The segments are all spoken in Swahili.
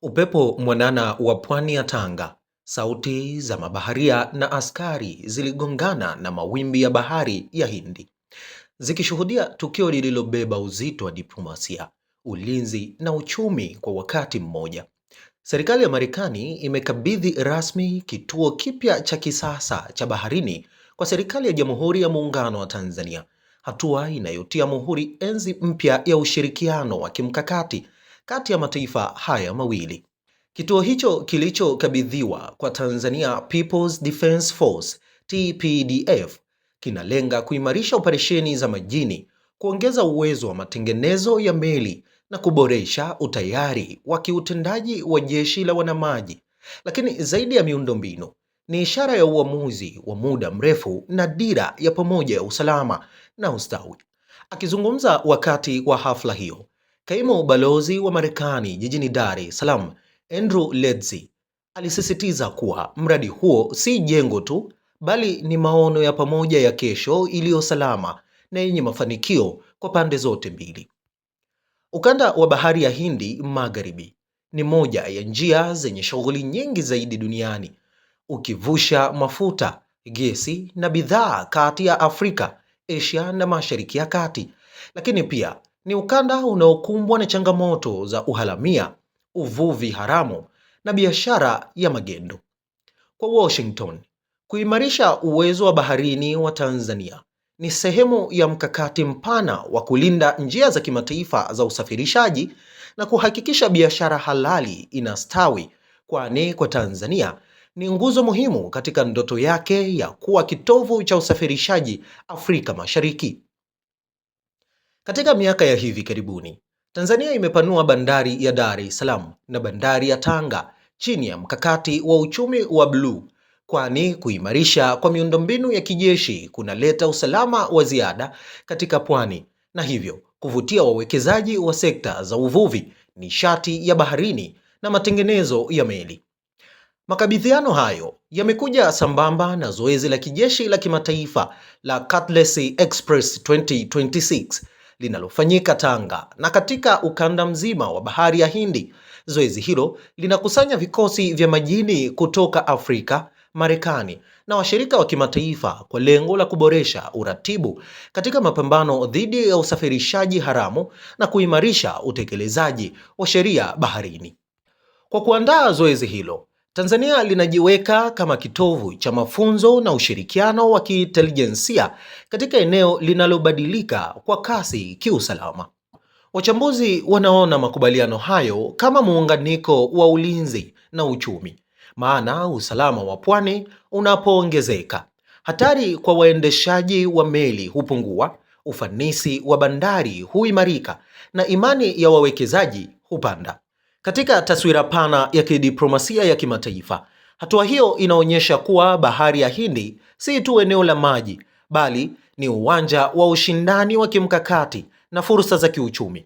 Upepo mwanana wa pwani ya Tanga, sauti za mabaharia na askari ziligongana na mawimbi ya bahari ya Hindi, zikishuhudia tukio lililobeba uzito wa diplomasia, ulinzi na uchumi kwa wakati mmoja. Serikali ya Marekani imekabidhi rasmi kituo kipya cha kisasa cha baharini kwa serikali ya Jamhuri ya Muungano wa Tanzania, hatua inayotia muhuri enzi mpya ya ushirikiano wa kimkakati kati ya mataifa haya mawili. Kituo hicho kilichokabidhiwa kwa Tanzania People's Defence Force TPDF kinalenga kuimarisha operesheni za majini, kuongeza uwezo wa matengenezo ya meli na kuboresha utayari wa kiutendaji wa jeshi la wanamaji. Lakini zaidi ya miundombinu, ni ishara ya uamuzi wa muda mrefu na dira ya pamoja ya usalama na ustawi. Akizungumza wakati wa hafla hiyo, kaimu balozi wa Marekani jijini Dar es Salaam, Andrew Leadsi, alisisitiza kuwa mradi huo si jengo tu, bali ni maono ya pamoja ya kesho iliyo salama na yenye mafanikio kwa pande zote mbili. Ukanda wa Bahari ya Hindi Magharibi ni moja ya njia zenye shughuli nyingi zaidi duniani, ukivusha mafuta, gesi na bidhaa kati ya Afrika, Asia na Mashariki ya Kati. Lakini pia ni ukanda unaokumbwa na changamoto za uharamia, uvuvi haramu na biashara ya magendo. Kwa Washington, kuimarisha uwezo wa baharini wa Tanzania ni sehemu ya mkakati mpana wa kulinda njia za kimataifa za usafirishaji na kuhakikisha biashara halali inastawi, kwani kwa Tanzania ni nguzo muhimu katika ndoto yake ya kuwa kitovu cha usafirishaji Afrika Mashariki. Katika miaka ya hivi karibuni, Tanzania imepanua bandari ya Dar es Salaam na bandari ya Tanga chini ya mkakati wa uchumi wa bluu, kwani kuimarisha kwa miundombinu ya kijeshi kunaleta usalama wa ziada katika pwani na hivyo kuvutia wawekezaji wa sekta za uvuvi, nishati ya baharini na matengenezo ya meli. Makabidhiano hayo yamekuja sambamba na zoezi la kijeshi la kimataifa la Cutlass Express 2026 linalofanyika Tanga na katika ukanda mzima wa Bahari ya Hindi. Zoezi hilo linakusanya vikosi vya majini kutoka Afrika, Marekani na washirika wa kimataifa kwa lengo la kuboresha uratibu katika mapambano dhidi ya usafirishaji haramu na kuimarisha utekelezaji wa sheria baharini. Kwa kuandaa zoezi hilo, Tanzania linajiweka kama kitovu cha mafunzo na ushirikiano wa kiintelijensia katika eneo linalobadilika kwa kasi kiusalama. Wachambuzi wanaona makubaliano hayo kama muunganiko wa ulinzi na uchumi, maana usalama wa pwani unapoongezeka, hatari kwa waendeshaji wa meli hupungua, ufanisi wa bandari huimarika na imani ya wawekezaji hupanda. Katika taswira pana ya kidiplomasia ya kimataifa, hatua hiyo inaonyesha kuwa Bahari ya Hindi si tu eneo la maji, bali ni uwanja wa ushindani wa kimkakati na fursa za kiuchumi.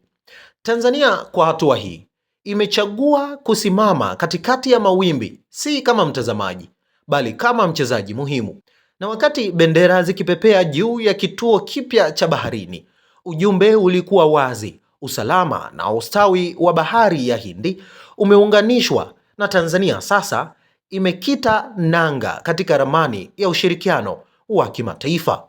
Tanzania kwa hatua hii imechagua kusimama katikati ya mawimbi, si kama mtazamaji, bali kama mchezaji muhimu. Na wakati bendera zikipepea juu ya kituo kipya cha baharini, ujumbe ulikuwa wazi: usalama na ustawi wa Bahari ya Hindi umeunganishwa, na Tanzania sasa imekita nanga katika ramani ya ushirikiano wa kimataifa.